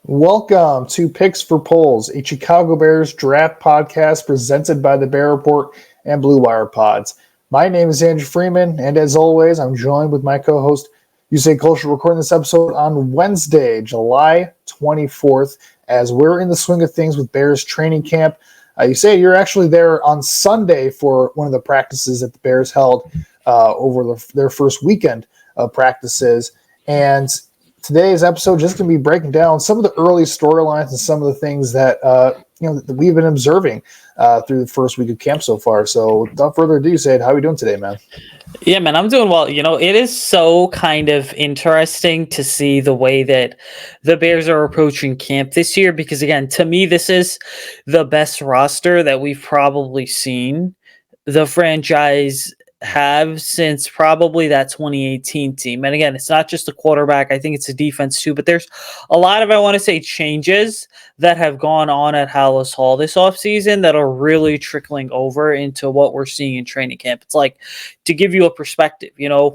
Welcome to Picks for Polls, a Chicago Bears draft podcast presented by the Bear Report and Blue Wire Pods. My name is Andrew Freeman, and as always, I'm joined with my co-host, Usayd Koshul, recording this episode on Wednesday, July 24th, as we're in the swing of things with Bears training camp. You say you're actually there on Sunday for one of the practices that the Bears held over their first weekend of practices, and today's episode just going to be breaking down some of the early storylines and some of the things that that we've been observing through the first week of camp so far. So without further ado, Said, how are we doing today, man? Yeah, man, I'm doing well. It is so kind of interesting to see the way that the Bears are approaching camp this year because, again, to me, this is the best roster that we've probably seen the franchise have since probably that 2018 team. And again, it's not just the quarterback. I think it's the defense too, but there's a lot of, I want to say, changes that have gone on at Hallis Hall this offseason that are really trickling over into what we're seeing in training camp. It's like, to give you a perspective,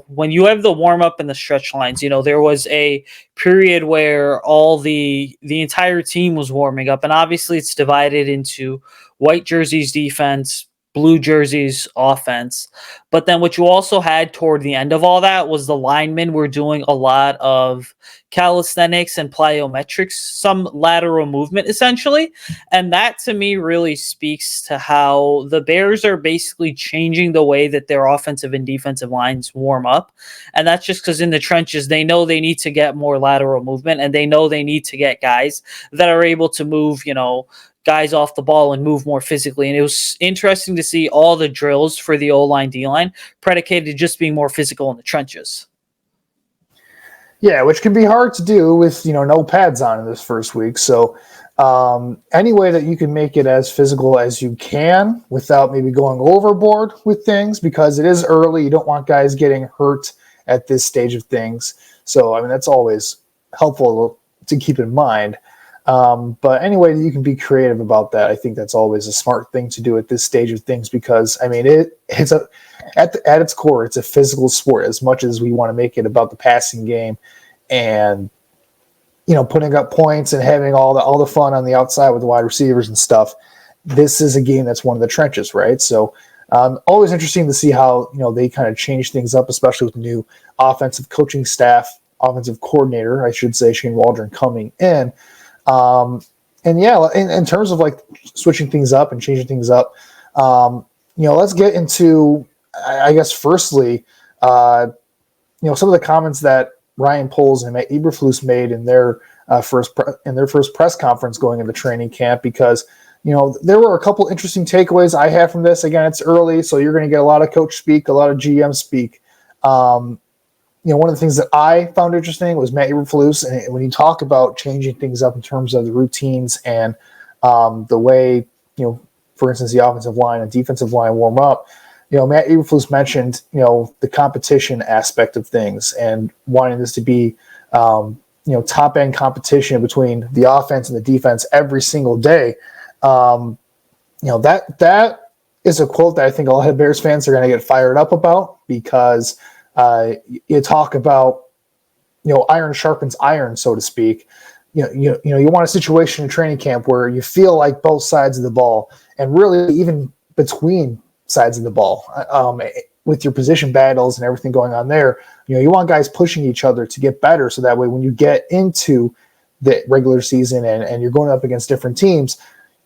when you have the warm up and the stretch lines, there was a period where all the entire team was warming up, and obviously it's divided into white jerseys defense, blue jerseys offense. But then what you also had toward the end of all that was the linemen were doing a lot of calisthenics and plyometrics, some lateral movement essentially. And that to me really speaks to how the Bears are basically changing the way that their offensive and defensive lines warm up. And that's just because in the trenches, they know they need to get more lateral movement, and they know they need to get guys that are able to move, guys off the ball and move more physically. And it was interesting to see all the drills for the O-line, D-line predicated just being more physical in the trenches. Yeah, which can be hard to do with, no pads on in this first week. So any way that you can make it as physical as you can without maybe going overboard with things, because it is early. You don't want guys getting hurt at this stage of things. So, that's always helpful to keep in mind. But anyway, you can be creative about that. I think that's always a smart thing to do at this stage of things, because it's at its core, it's a physical sport as much as we want to make it about the passing game and, putting up points and having all the fun on the outside with the wide receivers and stuff. This is a game that's one of the trenches, right? So, always interesting to see how, they kind of change things up, especially with the new offensive coaching staff, offensive coordinator, I should say, Shane Waldron coming in. And yeah, in terms of like switching things up and changing things up, let's get into, I guess, firstly, some of the comments that Ryan Poles and Matt Eberflus made in their first press conference going into training camp, because, there were a couple interesting takeaways I have from this. Again, it's early, so you're going to get a lot of coach speak, a lot of GM speak. One of the things that I found interesting was Matt Eberflus, and when you talk about changing things up in terms of the routines and the way, for instance, the offensive line and defensive line warm up, Matt Eberflus mentioned, the competition aspect of things and wanting this to be, top end competition between the offense and the defense every single day. That is a quote that I think a lot of Bears fans are going to get fired up about, because you talk about, iron sharpens iron, so to speak. You want a situation in training camp where you feel like both sides of the ball, and really even between sides of the ball, with your position battles and everything going on there, you want guys pushing each other to get better. So that way, when you get into the regular season and you're going up against different teams,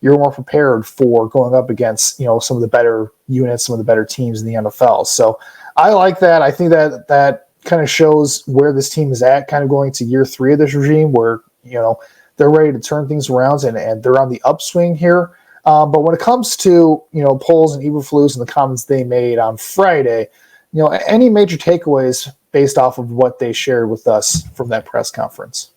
you're more prepared for going up against, some of the better units, some of the better teams in the NFL. So I like that. I think that kind of shows where this team is at, kind of going to year 3 of this regime, where, they're ready to turn things around and they're on the upswing here. But when it comes to, Poles and Eberflus and the comments they made on Friday, any major takeaways based off of what they shared with us from that press conference?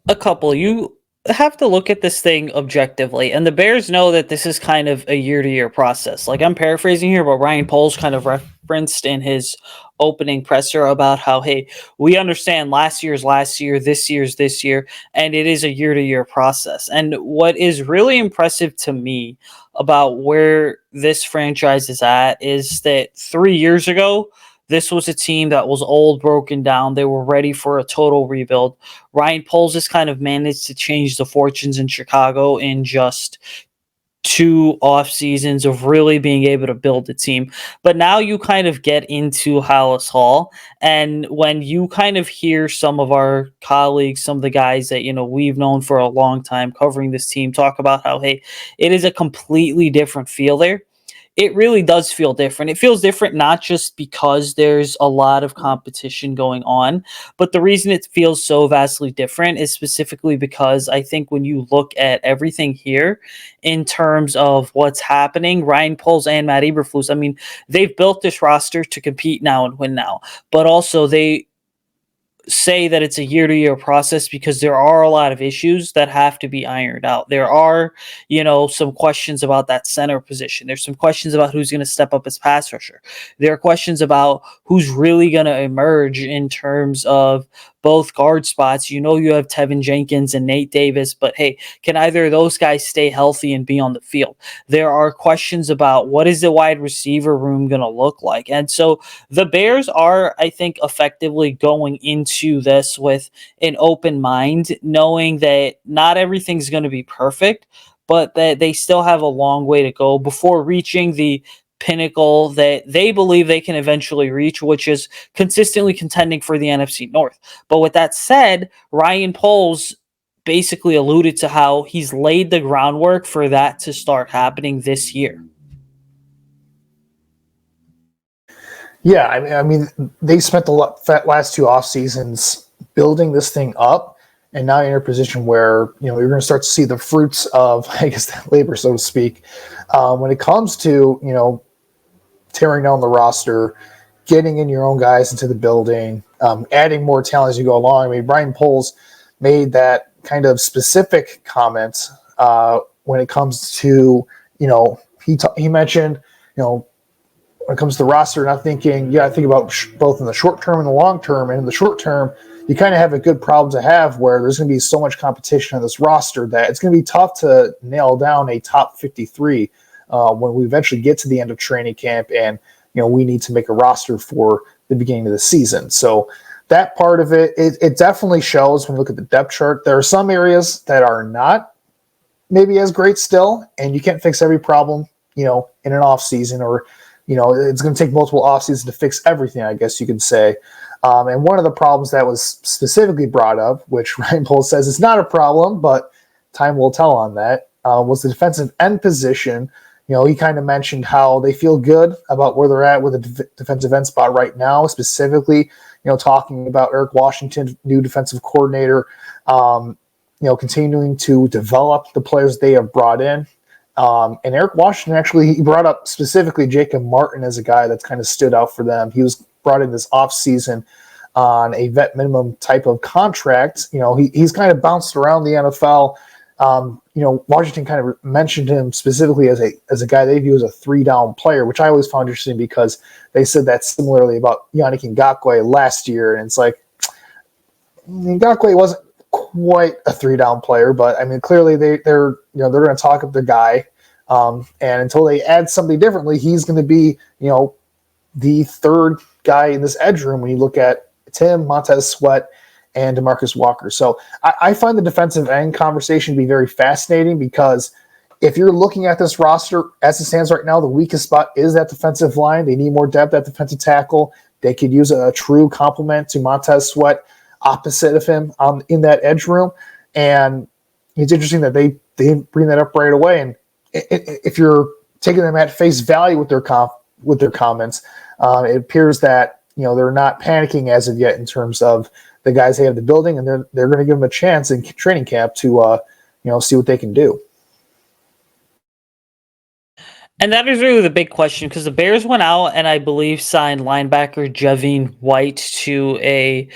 A couple. You have to look at this thing objectively, and the Bears know that this is kind of a year-to-year process. Like, I'm paraphrasing here, but Ryan Poles kind of referenced in his opening presser about how, hey, we understand last year's last year, this year's this year, and it is a year-to-year process. And what is really impressive to me about where this franchise is at is that 3 years ago, this was a team that was old, broken down. They were ready for a total rebuild. Ryan Poles has kind of managed to change the fortunes in Chicago in just 2 off seasons of really being able to build a team. But now you kind of get into Hallis Hall, and when you kind of hear some of our colleagues, some of the guys that we've known for a long time covering this team, talk about how, hey, it is a completely different feel there. It really does feel different. It feels different not just because there's a lot of competition going on, but the reason it feels so vastly different is specifically because I think when you look at everything here in terms of what's happening, Ryan Poles and Matt Eberflus, I mean, they've built this roster to compete now and win now, but also they say that it's a year-to-year process because there are a lot of issues that have to be ironed out. There are, some questions about that center position. There's some questions about who's going to step up as pass rusher. There are questions about who's really going to emerge in terms of both guard spots. You have Tevin Jenkins and Nate Davis, but hey, can either of those guys stay healthy and be on the field? There are questions about what is the wide receiver room going to look like. And so the Bears are, I think, effectively going into this with an open mind, knowing that not everything's going to be perfect, but that they still have a long way to go before reaching the pinnacle that they believe they can eventually reach, which is consistently contending for the NFC North. But with that said, Ryan Poles basically alluded to how he's laid the groundwork for that to start happening this year. Yeah, I mean, they spent the last 2 off seasons building this thing up, and now you're in a position where you're going to start to see the fruits of, I guess, that labor, so to speak. When it comes to tearing down the roster, getting in your own guys into the building, adding more talent as you go along. I mean, Brian Poles made that kind of specific comment when it comes to he mentioned when it comes to the roster, not thinking, I think about both in the short term and the long term. And in the short term, you kind of have a good problem to have where there's going to be so much competition on this roster that it's going to be tough to nail down a top 53 when we eventually get to the end of training camp and, we need to make a roster for the beginning of the season. So that part of it definitely shows when you look at the depth chart. There are some areas that are not maybe as great still, and you can't fix every problem, in an off season or, it's going to take multiple off seasons to fix everything, I guess you could say. And one of the problems that was specifically brought up, which Ryan Poles says is not a problem, but time will tell on that, was the defensive end position. He kind of mentioned how they feel good about where they're at with the defensive end spot right now, specifically, talking about Eric Washington, new defensive coordinator, continuing to develop the players they have brought in. And Eric Washington, actually, he brought up specifically Jacob Martin as a guy that's kind of stood out for them. He was brought in this offseason on a vet minimum type of contract. He's kind of bounced around the NFL. Washington kind of mentioned him specifically as a guy they view as a 3-down player, which I always found interesting because they said that similarly about Yannick Ngakoue last year. And it's like, Ngakoue wasn't quite a 3-down player, but I mean, clearly they're going to talk up their guy. And until they add somebody differently, he's going to be, the third guy in this edge room when you look at Tim, Montez Sweat, and DeMarcus Walker. So I find the defensive end conversation to be very fascinating because if you're looking at this roster as it stands right now, the weakest spot is that defensive line. They need more depth at defensive tackle. They could use a true complement to Montez Sweat opposite of him in that edge room. And it's interesting that they bring that up right away. And if you're taking them at face value with their comments, it appears that they're not panicking as of yet in terms of the guys they have the building, and they're going to give them a chance in training camp to see what they can do. And that is really the big question because the Bears went out and I believe signed linebacker Javin White to a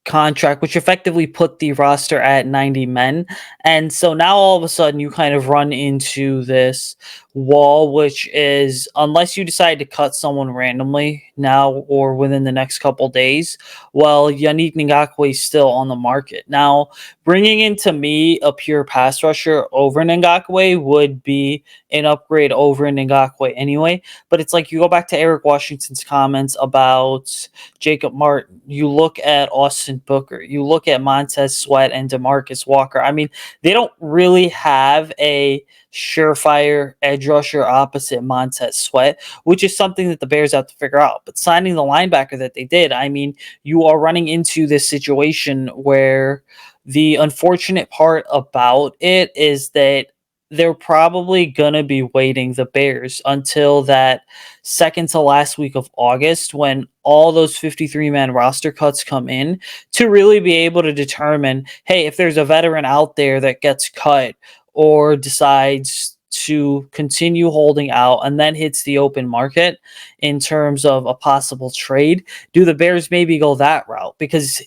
contract, which effectively put the roster at 90 men. And so now all of a sudden you kind of run into this wall, which is unless you decide to cut someone randomly now or within the next couple days, well, Yannick Ngakoue is still on the market. Now, bringing in to me a pure pass rusher over Ngakoue would be an upgrade over Ngakoue anyway. But it's like you go back to Eric Washington's comments about Jacob Martin. You look at Austin Booker. You look at Montez Sweat and DeMarcus Walker. I mean, they don't really have a surefire edge rusher opposite Montez Sweat, which is something that the Bears have to figure out. But signing the linebacker that they did, I mean, you are running into this situation where the unfortunate part about it is that they're probably going to be waiting the Bears until that second to last week of August when all those 53-man roster cuts come in to really be able to determine, hey, if there's a veteran out there that gets cut or decides to continue holding out and then hits the open market in terms of a possible trade, do the Bears maybe go that route? Because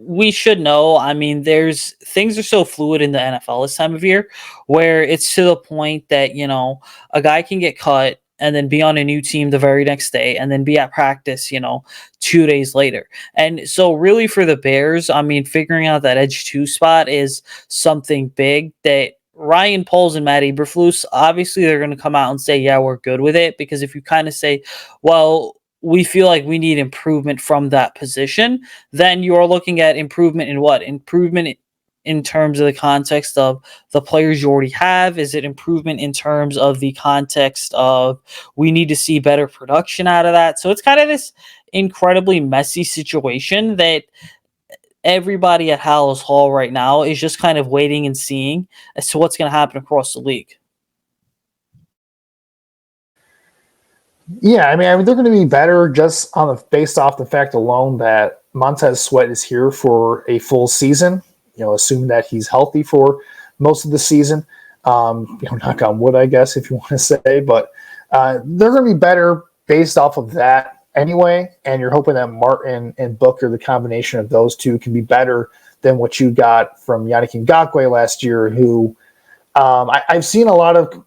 we should know. I mean, there's things are so fluid in the NFL this time of year where it's to the point that, a guy can get cut and then be on a new team the very next day and then be at practice, 2 days later. And so really for the Bears, I mean, figuring out that edge 2 spot is something big that Ryan Poles and Matt Eberflus, obviously they're going to come out and say, yeah, we're good with it. Because if you kind of say, well, we feel like we need improvement from that position, then you are looking at improvement in what? Improvement in terms of the context of the players you already have? Is it improvement in terms of the context of we need to see better production out of that? So it's kind of this incredibly messy situation that everybody at Hallis Hall right now is just kind of waiting and seeing as to what's going to happen across the league. Yeah, I mean, they're going to be better just based off the fact alone that Montez Sweat is here for a full season. Assuming that he's healthy for most of the season. Knock on wood, I guess, if you want to say. But they're going to be better based off of that anyway. And you're hoping that Martin and Booker, the combination of those two, can be better than what you got from Yannick Ngakoue last year, who I've seen a lot of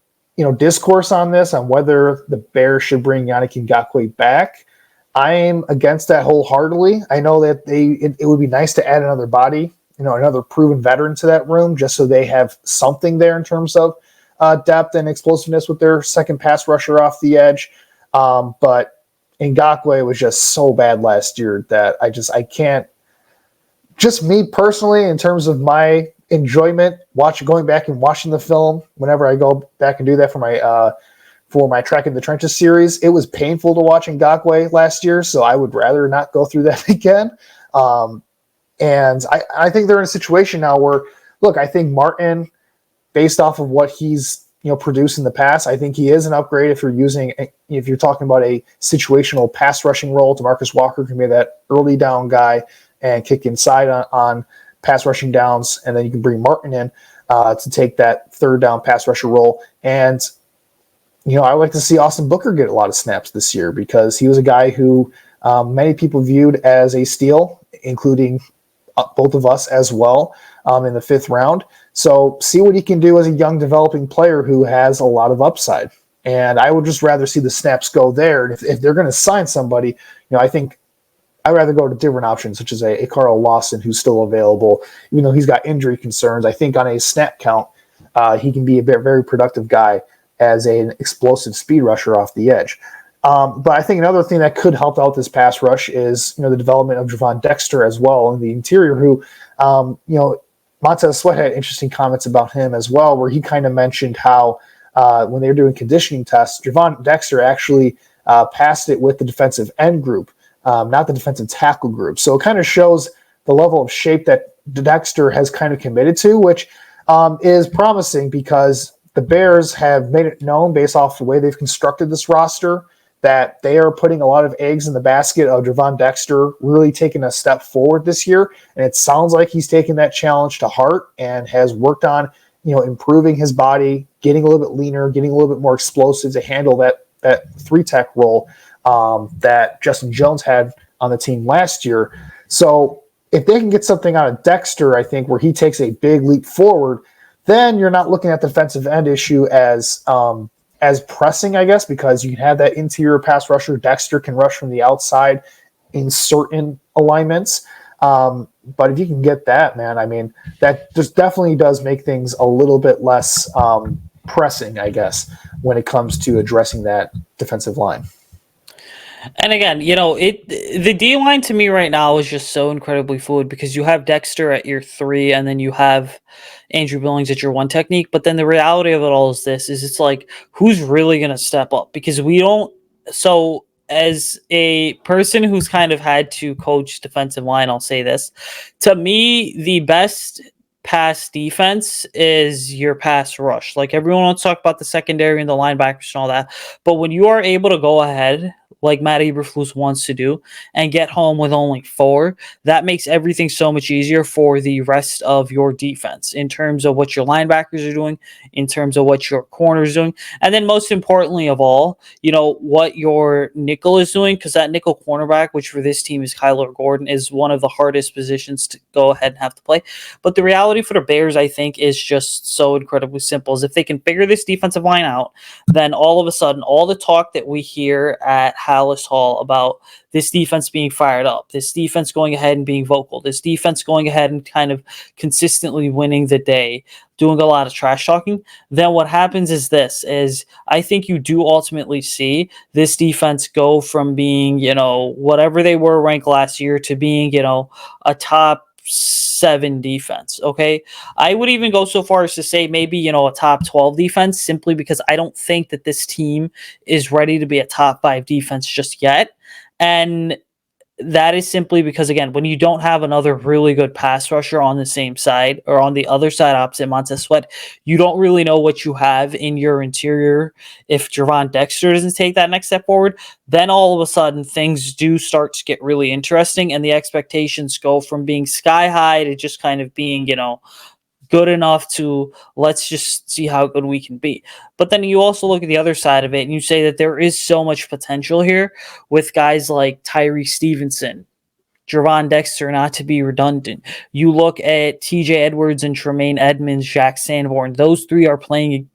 discourse on this, on whether the Bears should bring Yannick Ngakoue back. I'm against that wholeheartedly. I know that it would be nice to add another body, another proven veteran to that room, just so they have something there in terms of depth and explosiveness with their second pass rusher off the edge. But Ngakoue was just so bad last year that I can't. Just me personally, in terms of my enjoyment, going back and watching the film, whenever I go back and do that for my Track in the Trenches series, it was painful to watch Ngakoue last year, so I would rather not go through that again. And I think they're in a situation now where, look, I think Martin, based off of what he's produced in the past, I think he is an upgrade if you're talking about a situational pass rushing role. DeMarcus Walker can be that early down guy and kick inside on pass rushing downs, and then you can bring Martin in to take that third down pass rusher role. And I would like to see Austin Booker get a lot of snaps this year because he was a guy who many people viewed as a steal, including both of us as well, in the 5th round. So see what he can do as a young developing player who has a lot of upside. And I would just rather see the snaps go there. And if they're going to sign somebody, I think I'd rather go to different options, such as a Carl Lawson, who's still available. Even though he's got injury concerns, I think on a snap count, he can be a very, very productive guy as an explosive speed rusher off the edge. But I think another thing that could help out this pass rush is, the development of Javon Dexter as well in the interior, who, Montez Sweat had interesting comments about him as well, where he kind of mentioned how when they were doing conditioning tests, Javon Dexter actually passed it with the defensive end group, not the defensive tackle group. So it kind of shows the level of shape that Dexter has kind of committed to, which is promising because the Bears have made it known based off the way they've constructed this roster that they are putting a lot of eggs in the basket of Javon Dexter really taking a step forward this year. And it sounds like he's taken that challenge to heart and has worked on, improving his body, getting a little bit leaner, getting a little bit more explosive to handle that 3-tech role that Justin Jones had on the team last year. So if they can get something out of Dexter, I think, where he takes a big leap forward, then you're not looking at the defensive end issue as pressing, I guess, because you can have that interior pass rusher. Dexter can rush from the outside in certain alignments. But if you can get that, man, I mean, that just definitely does make things a little bit less pressing, I guess, when it comes to addressing that defensive line. And again, the D line to me right now is just so incredibly fluid because you have Dexter at your 3, and then you have Andrew Billings at your 1 technique. But then the reality of it all is it's like, who's really going to step up? Because we don't. So as a person who's kind of had to coach defensive line, I'll say this: to me, the best pass defense is your pass rush. Like, everyone wants to talk about the secondary and the linebackers and all that, but when you are able to go ahead, like Matt Eberflus wants to do, and get home with only 4, that makes everything so much easier for the rest of your defense in terms of what your linebackers are doing, in terms of what your corners are doing, and then most importantly of all, what your nickel is doing, because that nickel cornerback, which for this team is Kyler Gordon, is one of the hardest positions to go ahead and have to play. But the reality for the Bears, I think, is just so incredibly simple. Is if they can figure this defensive line out, then all of a sudden, all the talk that we hear at Hallis Hall about this defense being fired up, this defense going ahead and being vocal, this defense going ahead and kind of consistently winning the day, doing a lot of trash talking, then what happens is I think you do ultimately see this defense go from being, whatever they were ranked last year to being, a top 7 defense. Okay. I would even go so far as to say maybe, a top 12 defense, simply because I don't think that this team is ready to be a top 5 defense just yet. And that is simply because, again, when you don't have another really good pass rusher on the same side or on the other side opposite Montez Sweat, you don't really know what you have in your interior. If Javon Dexter doesn't take that next step forward, then all of a sudden things do start to get really interesting, and the expectations go from being sky high to just kind of being, good enough to let's just see how good we can be. But then you also look at the other side of it and you say that there is so much potential here with guys like Tyree Stevenson, Javon Dexter, not to be redundant. You look at TJ Edwards and Tremaine Edmonds, Jack Sanborn. Those 3 are playing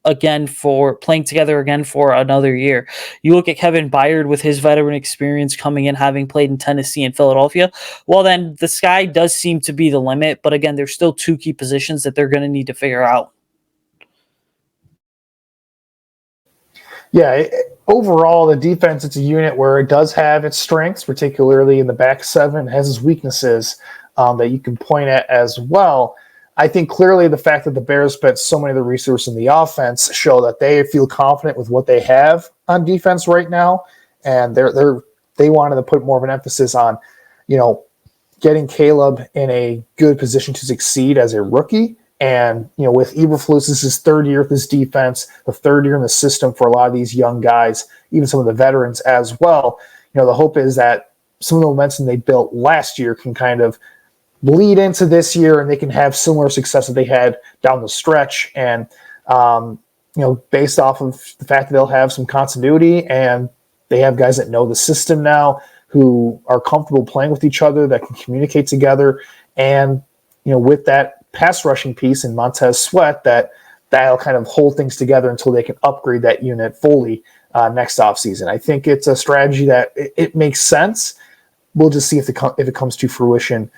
together again for another year. You look at Kevin Byard with his veteran experience coming in, having played in Tennessee and Philadelphia. Well, then the sky does seem to be the limit. But again, there's still 2 key positions that they're going to need to figure out. Yeah, overall, the defense, it's a unit where it does have its strengths, particularly in the back 7, has its weaknesses that you can point at as well. I think clearly the fact that the Bears spent so many of the resources in the offense show that they feel confident with what they have on defense right now, and they wanted to put more of an emphasis on, getting Caleb in a good position to succeed as a rookie. And with Eberflus, this is his 3rd year with this defense, the 3rd year in the system for a lot of these young guys, even some of the veterans as well. The hope is that some of the momentum they built last year can kind of lead into this year, and they can have similar success that they had down the stretch. And, based off of the fact that they'll have some continuity and they have guys that know the system now who are comfortable playing with each other, that can communicate together. And, with that pass rushing piece in Montez Sweat, that'll kind of hold things together until they can upgrade that unit fully next offseason. I think it's a strategy that it makes sense. We'll just see if it comes to fruition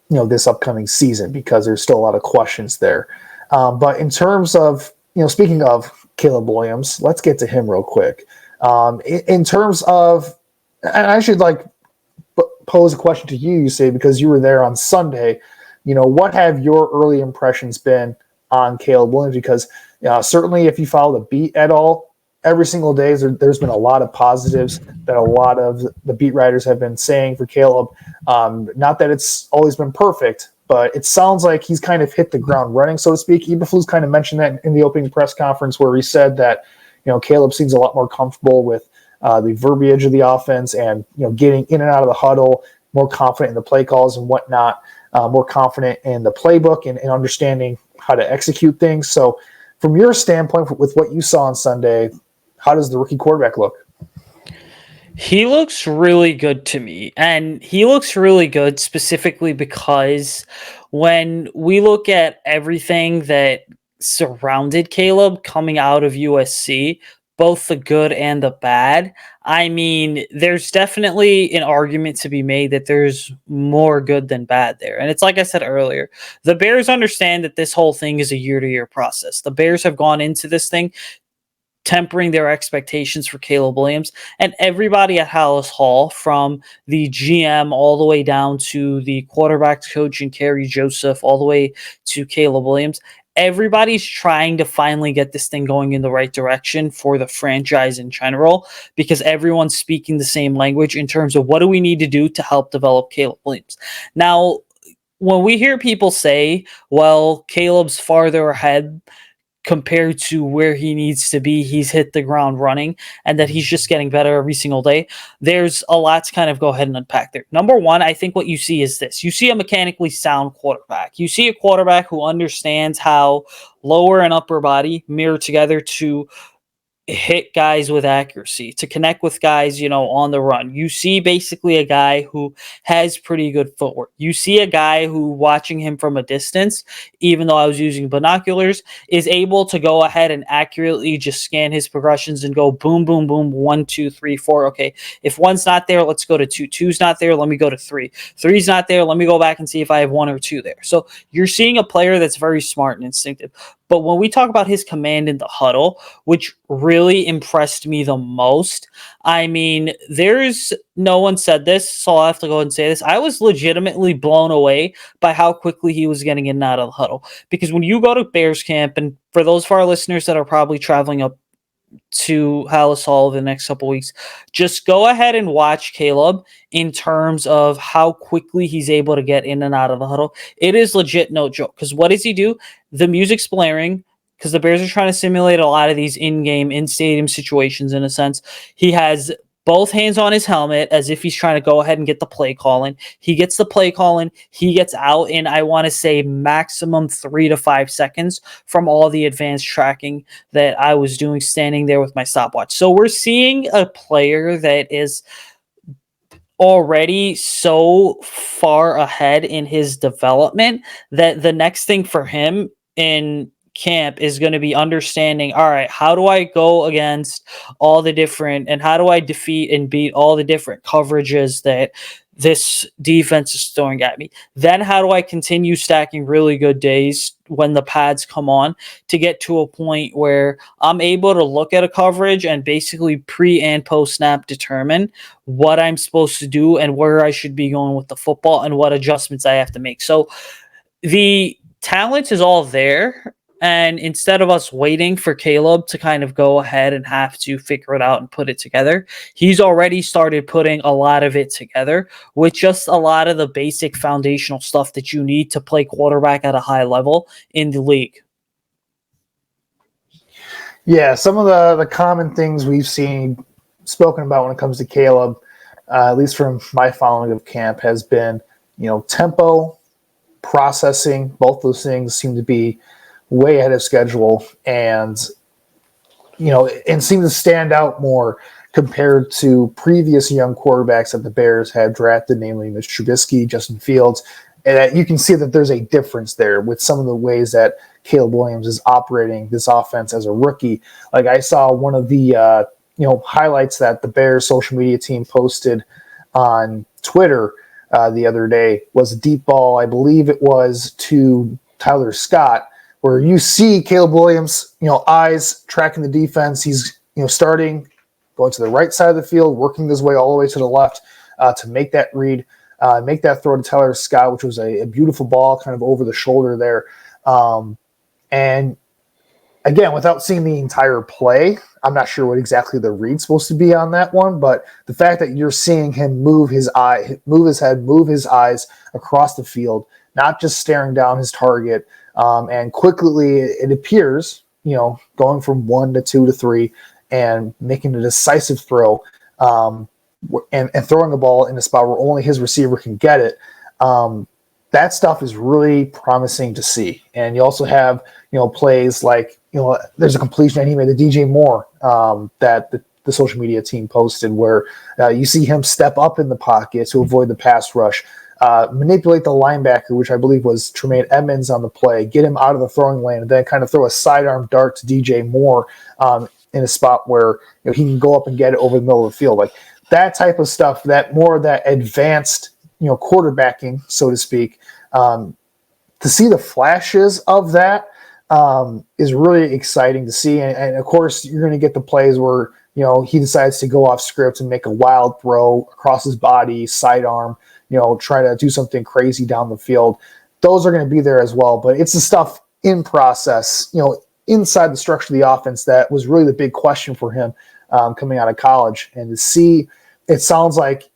this upcoming season, because there's still a lot of questions there. But in terms of, speaking of Caleb Williams, let's get to him real quick. In terms of, and I should pose a question to you, Usayd, because you were there on Sunday. What have your early impressions been on Caleb Williams? Because certainly if you follow the beat at all, every single day there's been a lot of positives that a lot of the beat writers have been saying for Caleb. Not that it's always been perfect, but it sounds like he's kind of hit the ground running, so to speak. Eberflus kind of mentioned that in the opening press conference, where he said that Caleb seems a lot more comfortable with the verbiage of the offense and getting in and out of the huddle, more confident in the play calls and whatnot, more confident in the playbook and understanding how to execute things. So from your standpoint, with what you saw on Sunday, how does the rookie quarterback look? He looks really good to me, and he looks really good specifically because when we look at everything that surrounded Caleb coming out of USC, both the good and the bad, I mean, there's definitely an argument to be made that there's more good than bad there. And it's like I said earlier, the Bears understand that this whole thing is a year to year process. The Bears have gone into this thing tempering their expectations for Caleb Williams, and everybody at Hallis Hall, from the GM all the way down to the quarterbacks coach and Kerry Joseph, all the way to Caleb Williams. Everybody's trying to finally get this thing going in the right direction for the franchise in general, because everyone's speaking the same language in terms of what do we need to do to help develop Caleb Williams. Now, when we hear people say, well, Caleb's farther ahead compared to where he needs to be, he's hit the ground running, and that he's just getting better every single day, there's a lot to kind of go ahead and unpack there. Number one, I think what you see is this. You see a mechanically sound quarterback. You see a quarterback who understands how lower and upper body mirror together to hit guys with accuracy, to connect with guys, on the run. You see basically a guy who has pretty good footwork. You see a guy who, watching him from a distance, even though I was using binoculars, is able to go ahead and accurately just scan his progressions and go boom, boom, boom, 1, 2, 3, 4. Okay, if one's not there, let's go to 2. 2's not there, let me go to 3. 3's not there, let me go back and see if I have 1 or 2 there. So you're seeing a player that's very smart and instinctive. But when we talk about his command in the huddle, which really impressed me the most, I mean, no one said this, so I'll have to go ahead and say this. I was legitimately blown away by how quickly he was getting in and out of the huddle. Because when you go to Bears camp, and for those of our listeners that are probably traveling up to Hallis Hall the next couple weeks, just go ahead and watch Caleb in terms of how quickly he's able to get in and out of the huddle. It is legit no joke. Because what does he do? The music's blaring, because the Bears are trying to simulate a lot of these in-game, in-stadium situations in a sense. He has both hands on his helmet as if he's trying to go ahead and get the play calling. He gets the play calling. He gets out in, I want to say, maximum 3 to 5 seconds from all the advanced tracking that I was doing standing there with my stopwatch. So we're seeing a player that is already so far ahead in his development that the next thing for him in camp is going to be understanding, all right, how do I go against all the different, and how do I defeat and beat all the different coverages that this defense is throwing at me? Then how do I continue stacking really good days when the pads come on to get to a point where I'm able to look at a coverage and basically pre and post snap determine what I'm supposed to do and where I should be going with the football and what adjustments I have to make. So the talent is all there. And instead of us waiting for Caleb to kind of go ahead and have to figure it out and put it together, he's already started putting a lot of it together with just a lot of the basic foundational stuff that you need to play quarterback at a high level in the league. Yeah, some of the common things we've seen spoken about when it comes to Caleb, at least from my following of camp, has been, tempo, processing. Both those things seem to be way ahead of schedule, and seem to stand out more compared to previous young quarterbacks that the Bears had drafted, namely Mitch Trubisky, Justin Fields. And you can see that there's a difference there with some of the ways that Caleb Williams is operating this offense as a rookie. Like, I saw one of the highlights that the Bears social media team posted on Twitter the other day was a deep ball, I believe it was to Tyler Scott, where you see Caleb Williams, eyes tracking the defense. He's, starting, going to the right side of the field, working his way all the way to the left to make that read, make that throw to Tyler Scott, which was a beautiful ball kind of over the shoulder there. And again, without seeing the entire play, I'm not sure what exactly the read's supposed to be on that one, but the fact that you're seeing him move his head, move his eyes across the field, not just staring down his target, and quickly it appears, going from 1 to 2 to 3 and making a decisive throw, and throwing the ball in a spot where only his receiver can get it. That stuff is really promising to see. And you also have, plays like, there's a completion that he made to DJ Moore that the the social media team posted, where you see him step up in the pocket to avoid the pass rush, manipulate the linebacker, which I believe was Tremaine Edmonds on the play, get him out of the throwing lane, and then kind of throw a sidearm dart to DJ Moore in a spot where he can go up and get it over the middle of the field. Like that type of stuff, that more of that advanced quarterbacking, so to speak. To see the flashes of that is really exciting to see. And of course, you're going to get the plays where, he decides to go off script and make a wild throw across his body, sidearm, try to do something crazy down the field. Those are going to be there as well. But it's the stuff in process, inside the structure of the offense that was really the big question for him coming out of college. And to see, it sounds like,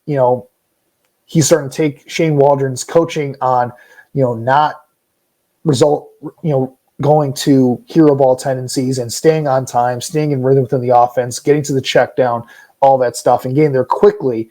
he's starting to take Shane Waldron's coaching on, not going to hero ball tendencies and staying on time, staying in rhythm within the offense, getting to the check down, all that stuff, and getting there quickly.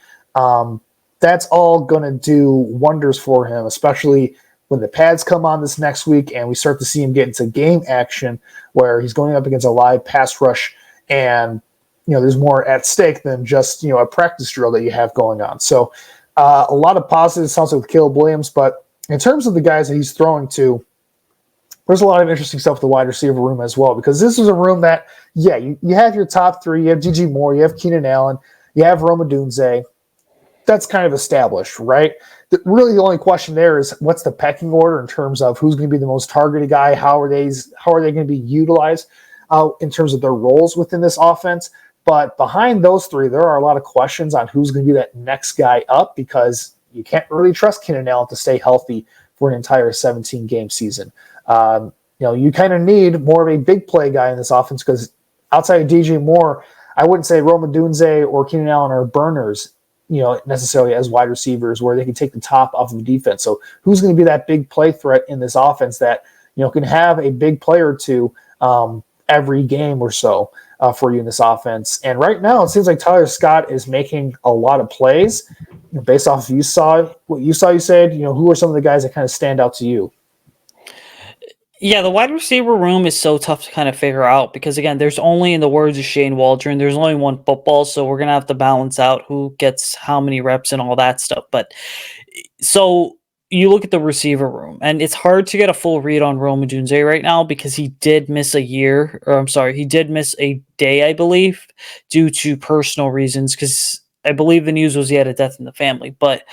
That's all going to do wonders for him, especially when the pads come on this next week and we start to see him get into game action where he's going up against a live pass rush and, there's more at stake than just, a practice drill that you have going on. So a lot of positives, sounds like with Caleb Williams, but in terms of the guys that he's throwing to, there's a lot of interesting stuff with the wide receiver room as well, because this is a room that, you have your top three. You have DJ Moore, you have Keenan Allen, you have Rome Odunze. That's kind of established, right? Really, the only question there is what's the pecking order in terms of who's going to be the most targeted guy, how are they going to be utilized in terms of their roles within this offense. But behind those three, there are a lot of questions on who's going to be that next guy up, because you can't really trust Keenan Allen to stay healthy for an entire 17-game season. You kind of need more of a big play guy in this offense, because outside of DJ Moore, I wouldn't say Rome Odunze or Keenan Allen are burners, necessarily as wide receivers where they can take the top off of the defense. So who's going to be that big play threat in this offense that, can have a big player or two every game or so for you in this offense? And right now it seems like Tyler Scott is making a lot of plays based off of what you said, who are some of the guys that kind of stand out to you? Yeah, the wide receiver room is so tough to kind of figure out because, again, there's only, in the words of Shane Waldron, there's only one football, so we're going to have to balance out who gets how many reps and all that stuff. But so you look at the receiver room, and it's hard to get a full read on Rome Odunze right now because he did miss he did miss a day, I believe, due to personal reasons, because I believe the news was he had a death in the family. But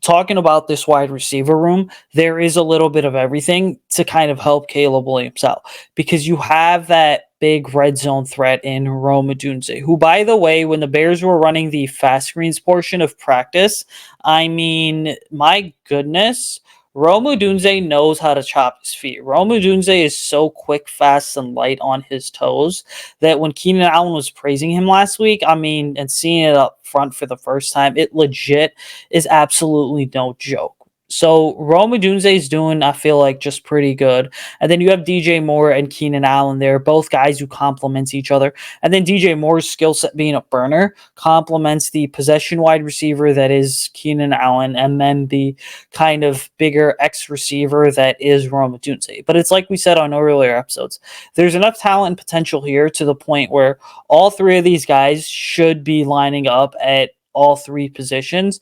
talking about this wide receiver room, there is a little bit of everything to kind of help Caleb Williams out, because you have that big red zone threat in Rome Odunze, who, by the way, when the Bears were running the fast screens portion of practice, I mean, my goodness, Rome Odunze knows how to chop his feet. Rome Odunze is so quick, fast, and light on his toes that when Keenan Allen was praising him last week, and seeing it up front for the first time, it legit is absolutely no joke. So Rome Odunze is doing, I feel like, just pretty good. And then you have DJ Moore and Keenan Allen there, both guys who complement each other. And then DJ Moore's skill set being a burner complements the possession wide receiver that is Keenan Allen, and then the kind of bigger X receiver that is Rome Odunze. But it's like we said on earlier episodes, there's enough talent and potential here to the point where all three of these guys should be lining up at all three positions,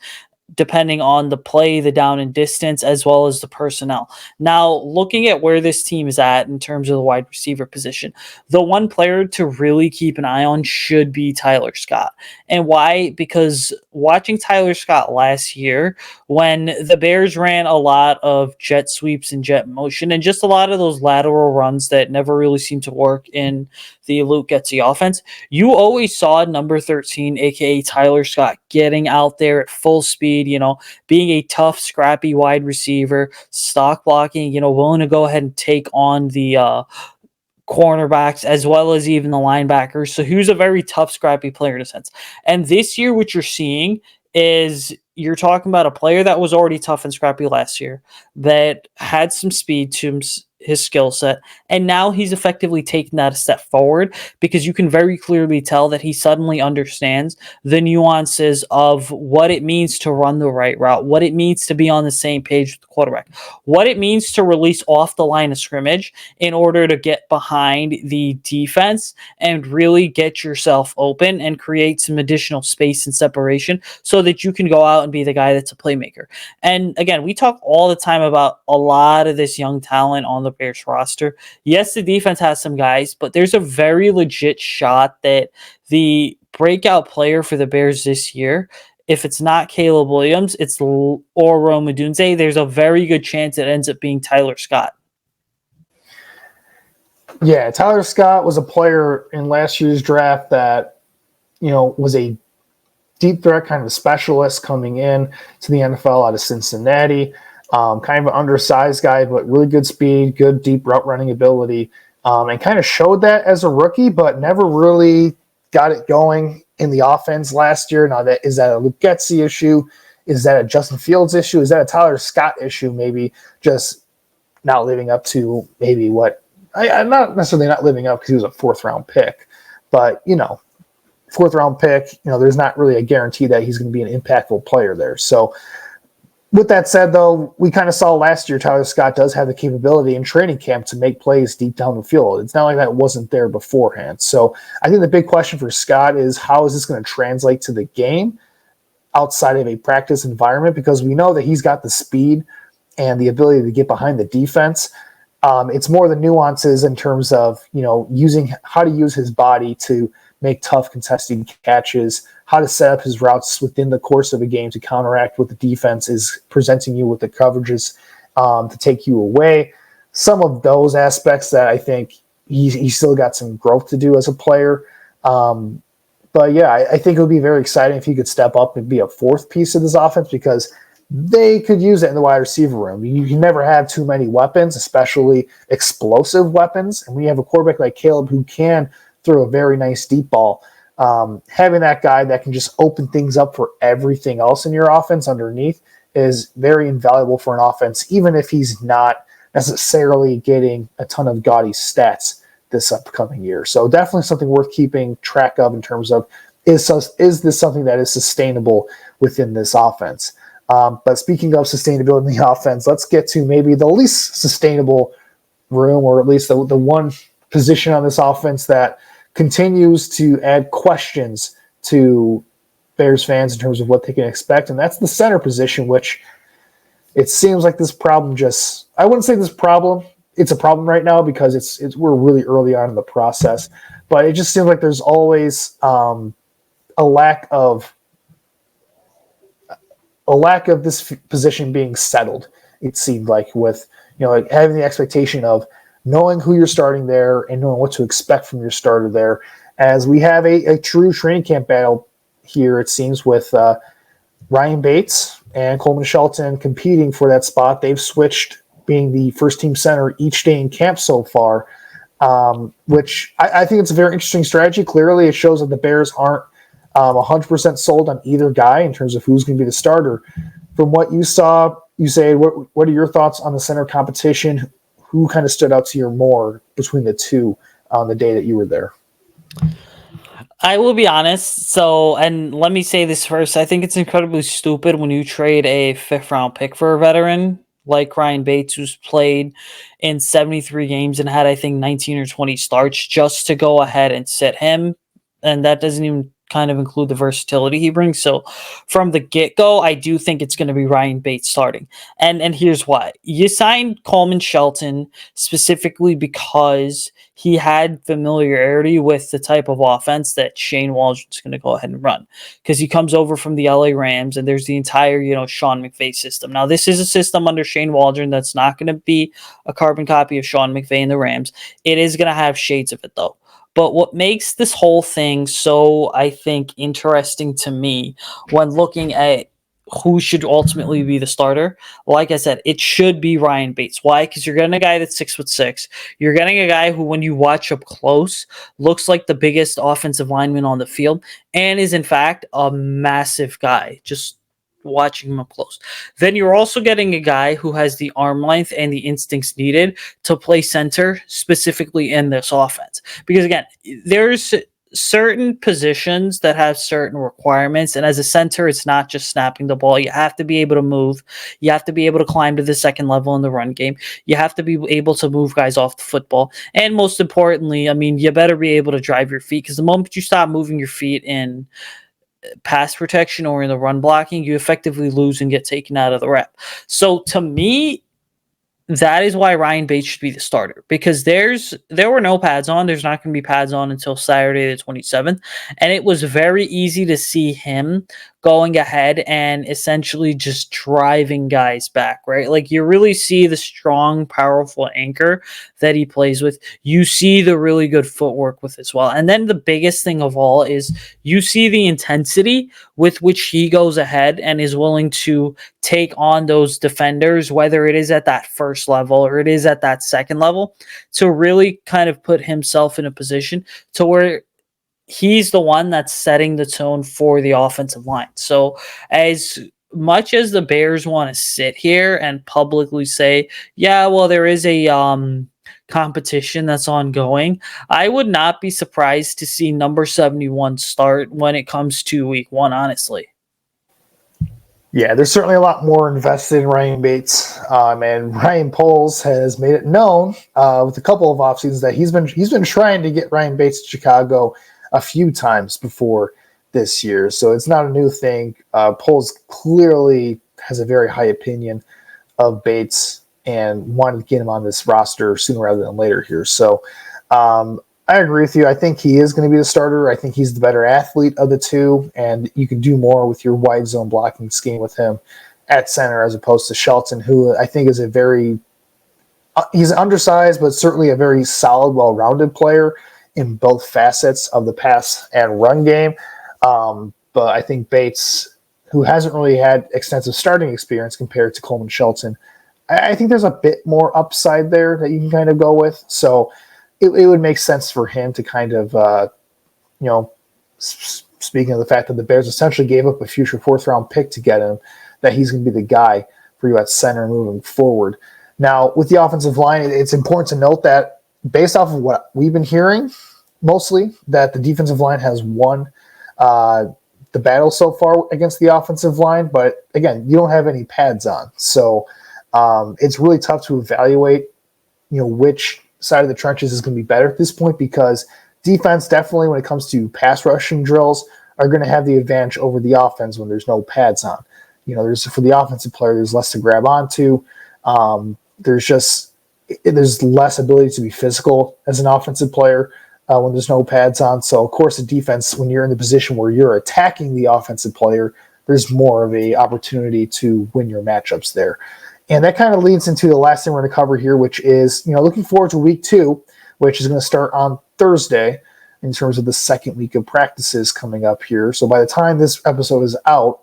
depending on the play, the down and distance, as well as the personnel. Now, looking at where this team is at in terms of the wide receiver position, the one player to really keep an eye on should be Tyler Scott. And why? Because watching Tyler Scott last year, when the Bears ran a lot of jet sweeps and jet motion, and just a lot of those lateral runs that never really seemed to work in the Luke Getsy offense, you always saw number 13, aka Tyler Scott, getting out there at full speed, being a tough, scrappy wide receiver, stock blocking, willing to go ahead and take on the cornerbacks as well as even the linebackers. So he was a very tough, scrappy player in a sense. And this year, what you're seeing is you're talking about a player that was already tough and scrappy last year, that had some speed to his skill set, and now he's effectively taken that a step forward because you can very clearly tell that he suddenly understands the nuances of what it means to run the right route, what it means to be on the same page with the quarterback, what it means to release off the line of scrimmage in order to get behind the defense and really get yourself open and create some additional space and separation so that you can go out and be the guy that's a playmaker. And again, we talk all the time about a lot of this young talent on the Bears roster. Yes, the defense has some guys, but there's a very legit shot that the breakout player for the Bears this year, if it's not Caleb Williams, it's or Rome Odunze, there's a very good chance it ends up being Tyler Scott. Yeah, Tyler Scott was a player in last year's draft that, was a deep threat kind of specialist coming in to the NFL out of Cincinnati. Kind of an undersized guy, but really good speed, good deep route running ability, and kind of showed that as a rookie, but never really got it going in the offense last year. Now, is that a Luke Getsy issue? Is that a Justin Fields issue? Is that a Tyler Scott issue? Maybe just not living up to maybe what I'm not necessarily not living up because he was a 4th-round pick, but 4th-round pick, there's not really a guarantee that he's going to be an impactful player there. So with that said, though, we kind of saw last year Tyler Scott does have the capability in training camp to make plays deep down the field. It's not like that wasn't there beforehand. So I think the big question for Scott is how is this going to translate to the game outside of a practice environment? Because we know that he's got the speed and the ability to get behind the defense. It's more the nuances in terms of, using how to use his body to make tough contested catches, how to set up his routes within the course of a game to counteract what the defense is presenting you with the coverages to take you away. Some of those aspects that I think he's still got some growth to do as a player. But yeah, I think it would be very exciting if he could step up and be a 4th piece of this offense because they could use it in the wide receiver room. You can never have too many weapons, especially explosive weapons. And when you have a quarterback like Caleb who can throw a very nice deep ball, having that guy that can just open things up for everything else in your offense underneath is very invaluable for an offense, even if he's not necessarily getting a ton of gaudy stats this upcoming year. So definitely something worth keeping track of in terms of is this something that is sustainable within this offense? But speaking of sustainability in the offense, let's get to maybe the least sustainable room, or at least the one position on this offense that continues to add questions to Bears fans in terms of what they can expect, and that's the center position, which it seems like this problem I wouldn't say this problem, it's a problem right now because we're really early on in the process, but it just seems like there's always a lack of this position being settled. It seemed like with having the expectation of knowing who you're starting there and knowing what to expect from your starter there, as we have a true training camp battle here, it seems, with Ryan Bates and Coleman Shelton competing for that spot. They've switched being the first-team center each day in camp so far, which I think it's a very interesting strategy. Clearly, it shows that the Bears aren't 100% sold on either guy in terms of who's going to be the starter. From what you saw, Usayd, what are your thoughts on the center competition? Who kind of stood out to you more between the two on the day that you were there? I will be honest. So, and let me say this first. I think it's incredibly stupid when you trade a 5th-round pick for a veteran like Ryan Bates, who's played in 73 games and had, I think, 19 or 20 starts, just to go ahead and sit him. And that doesn't even kind of include the versatility he brings. So from the get-go, I do think it's going to be Ryan Bates starting. And here's why. You signed Coleman Shelton specifically because he had familiarity with the type of offense that Shane Waldron's going to go ahead and run, because he comes over from the LA Rams and there's the entire, Sean McVay system. Now, this is a system under Shane Waldron that's not going to be a carbon copy of Sean McVay and the Rams. It is going to have shades of it, though. But what makes this whole thing so, I think, interesting to me when looking at who should ultimately be the starter, like I said, it should be Ryan Bates. Why? Because you're getting a guy that's 6'6". You're getting a guy who, when you watch up close, looks like the biggest offensive lineman on the field and is, in fact, a massive guy. Just watching him up close. Then you're also getting a guy who has the arm length and the instincts needed to play center specifically in this offense. Because again, there's certain positions that have certain requirements, and as a center, it's not just snapping the ball. You have to be able to move. You have to be able to climb to the second level in the run game. You have to be able to move guys off the football. And most importantly, I mean, you better be able to drive your feet, because the moment you stop moving your feet in pass protection or in the run blocking, you effectively lose and get taken out of the rep. So to me, that is why Ryan Bates should be the starter, because there were no pads on. There's not going to be pads on until Saturday the 27th. And it was very easy to see him going ahead and essentially just driving guys back, right? Like, you really see the strong, powerful anchor that he plays with. You see the really good footwork with as well. And then the biggest thing of all is you see the intensity with which he goes ahead and is willing to take on those defenders, whether it is at that first level or it is at that second level, to really kind of put himself in a position to where he's the one that's setting the tone for the offensive line. So as much as the Bears want to sit here and publicly say, yeah, well, there is a competition that's ongoing, I would not be surprised to see number 71 start when it comes to week 1, honestly. Yeah, there's certainly a lot more invested in Ryan Bates, and Ryan Poles has made it known with a couple of off seasons that he's been trying to get Ryan Bates to Chicago a few times before this year, so it's not a new thing. Poles clearly has a very high opinion of Bates and wanted to get him on this roster sooner rather than later here. So I agree with you. I think he is going to be the starter. I think he's the better athlete of the two, and you can do more with your wide zone blocking scheme with him at center as opposed to Shelton, who I think is a very he's undersized, but certainly a very solid, well-rounded player in both facets of the pass and run game. But I think Bates, who hasn't really had extensive starting experience compared to Coleman Shelton, I think there's a bit more upside there that you can kind of go with. So it would make sense for him to kind of, speaking of the fact that the Bears essentially gave up a future 4th-round pick to get him, that he's going to be the guy for you at center moving forward. Now, with the offensive line, it's important to note that based off of what we've been hearing, mostly, that the defensive line has won the battle so far against the offensive line. But, again, you don't have any pads on. So it's really tough to evaluate, which side of the trenches is going to be better at this point, because defense definitely, when it comes to pass rushing drills, are going to have the advantage over the offense when there's no pads on. There's, for the offensive player, there's less to grab onto. There's less ability to be physical as an offensive player when there's no pads on. So, of course, the defense, when you're in the position where you're attacking the offensive player, there's more of a opportunity to win your matchups there. And that kind of leads into the last thing we're going to cover here, which is, looking forward to week 2, which is going to start on Thursday in terms of the second week of practices coming up here. So by the time this episode is out,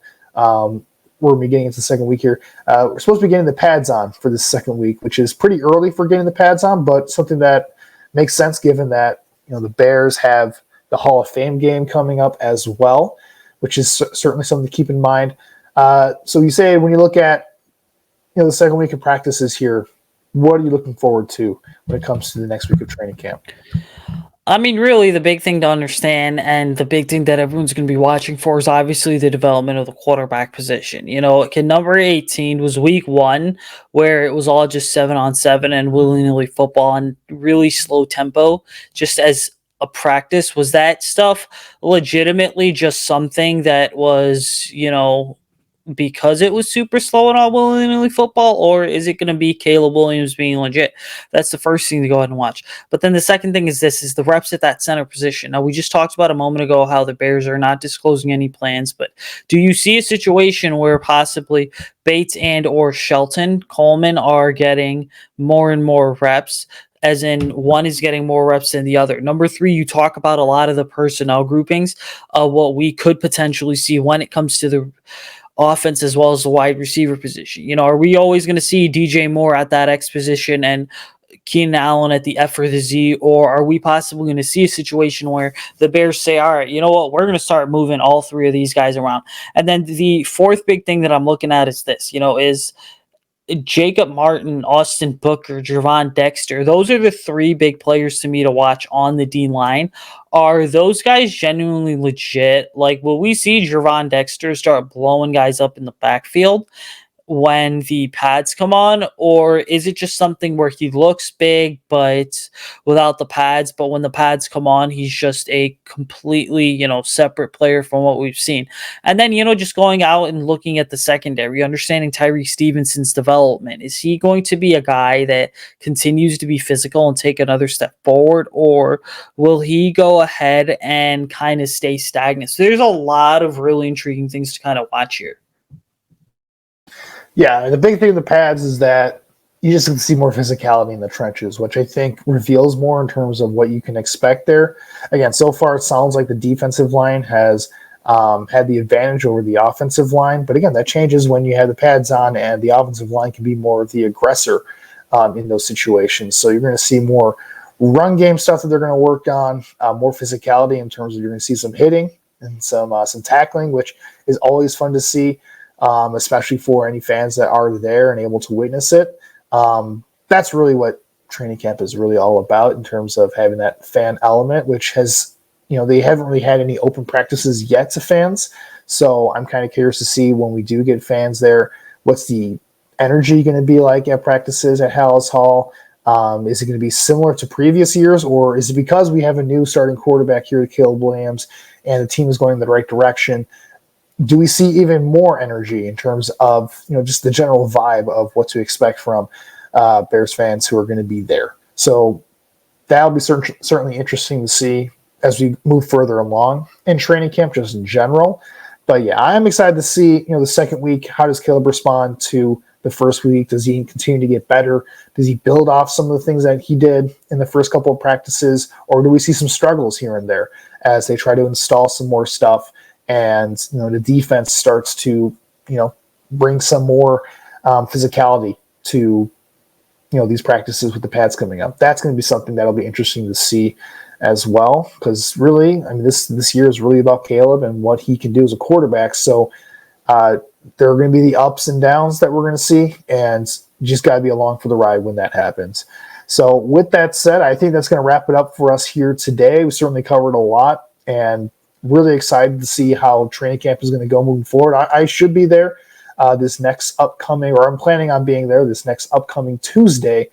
we're beginning into the second week here. We're supposed to be getting the pads on for this second week, which is pretty early for getting the pads on, but something that makes sense given that, the Bears have the Hall of Fame game coming up as well, which is certainly something to keep in mind. So you say, when you look at the second week of practices here, what are you looking forward to when it comes to the next week of training camp? I mean, really, the big thing to understand and the big thing that everyone's going to be watching for is obviously the development of the quarterback position. Number 18 was week 1, where it was all just 7-on-7 and willy-nilly football and really slow tempo, just as a practice. Was that stuff legitimately just something that was, because it was super slow and all willy-nilly football, or is it going to be Caleb Williams being legit? That's the first thing to go ahead and watch. But then the second thing is the reps at that center position. Now, we just talked about a moment ago how the Bears are not disclosing any plans, but do you see a situation where possibly Bates and or Shelton Coleman are getting more and more reps, as in one is getting more reps than the other? Number 3, you talk about a lot of the personnel groupings of what we could potentially see when it comes to the offense as well as the wide receiver position. Are we always going to see DJ Moore at that X position and Keenan Allen at the F or the Z, or are we possibly going to see a situation where the Bears say, all right, you know what, we're going to start moving all three of these guys around? And then the fourth big thing that I'm looking at is this, is Jacob Martin, Austin Booker, Javon Dexter. Those are the three big players to me to watch on the D line. Are those guys genuinely legit? Like, will we see Javon Dexter start blowing guys up in the backfield when the pads come on, or is it just something where he looks big but without the pads, but when the pads come on he's just a completely separate player from what we've seen? And then just going out and looking at the secondary, understanding Tyree Stevenson's development, is he going to be a guy that continues to be physical and take another step forward, or will he go ahead and kind of stay stagnant? So there's a lot of really intriguing things to kind of watch here. Yeah, the big thing with the pads is that you just can see more physicality in the trenches, which I think reveals more in terms of what you can expect there. Again, so far it sounds like the defensive line has had the advantage over the offensive line. But again, that changes when you have the pads on and the offensive line can be more of the aggressor in those situations. So you're going to see more run game stuff that they're going to work on, more physicality in terms of you're going to see some hitting and some tackling, which is always fun to see. Especially for any fans that are there and able to witness it. That's really what training camp is really all about in terms of having that fan element, which has, they haven't really had any open practices yet to fans. So I'm kind of curious to see when we do get fans there, what's the energy going to be like at practices at Hallis Hall? Is it going to be similar to previous years, or is it because we have a new starting quarterback here at Caleb Williams and the team is going in the right direction? Do we see even more energy in terms of just the general vibe of what to expect from Bears fans who are going to be there? So that'll be certainly interesting to see as we move further along in training camp, just in general. But yeah, I'm excited to see the second week. How does Caleb respond to the first week? Does he continue to get better? Does he build off some of the things that he did in the first couple of practices, or do we see some struggles here and there as they try to install some more stuff? And the defense starts to bring some more physicality to these practices with the pads coming up. That's going to be something that'll be interesting to see as well, because really, this year is really about Caleb and what he can do as a quarterback. So there are going to be the ups and downs that we're going to see, and you just got to be along for the ride when that happens. So with that said, I think that's going to wrap it up for us here today. We certainly covered a lot, and really excited to see how training camp is going to go moving forward. I should be there this next upcoming, or I'm planning on being there this next upcoming Tuesday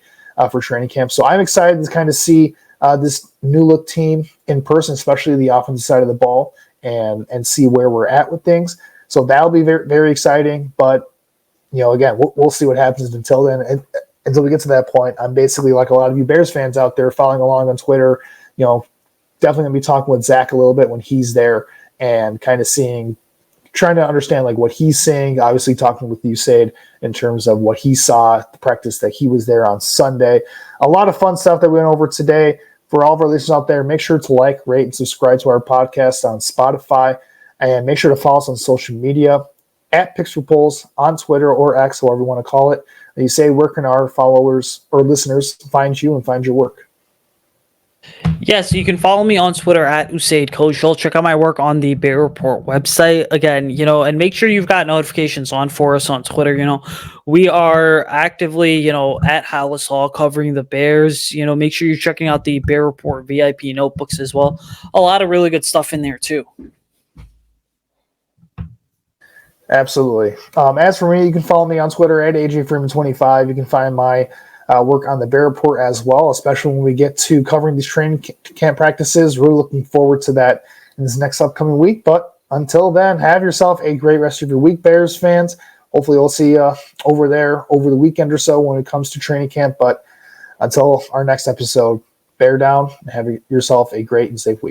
for training camp. So I'm excited to kind of see this new look team in person, especially the offensive side of the ball, and see where we're at with things. So that'll be very, very exciting. But again, we'll see what happens until then. And until we get to that point, I'm basically like a lot of you Bears fans out there following along on Twitter. Definitely going to be talking with Zach a little bit when he's there and kind of trying to understand like what he's saying, obviously talking with Usayd in terms of what he saw at the practice that he was there on Sunday. A lot of fun stuff that we went over today. For all of our listeners out there, make sure to like, rate, and subscribe to our podcast on Spotify, and make sure to follow us on social media at Pixel Polls on Twitter or X, however you want to call it. And Usayd, where can our followers or listeners find you and find your work? Yes, you can follow me on Twitter at Usayd Koshul. Check out my work on the Bear Report website. Again, and make sure you've got notifications on for us on Twitter. We are actively, at Hallis Hall covering the Bears. Make sure you're checking out the Bear Report VIP notebooks as well. A lot of really good stuff in there too. Absolutely. As for me, you can follow me on Twitter at AJFreeman25. You can find my work on the Bear Report as well, especially when we get to covering these training camp practices. Really looking forward to that in this next upcoming week. But until then, have yourself a great rest of your week, Bears fans. Hopefully we'll see you over there over the weekend or so when it comes to training camp. But until our next episode, bear down and have yourself a great and safe week.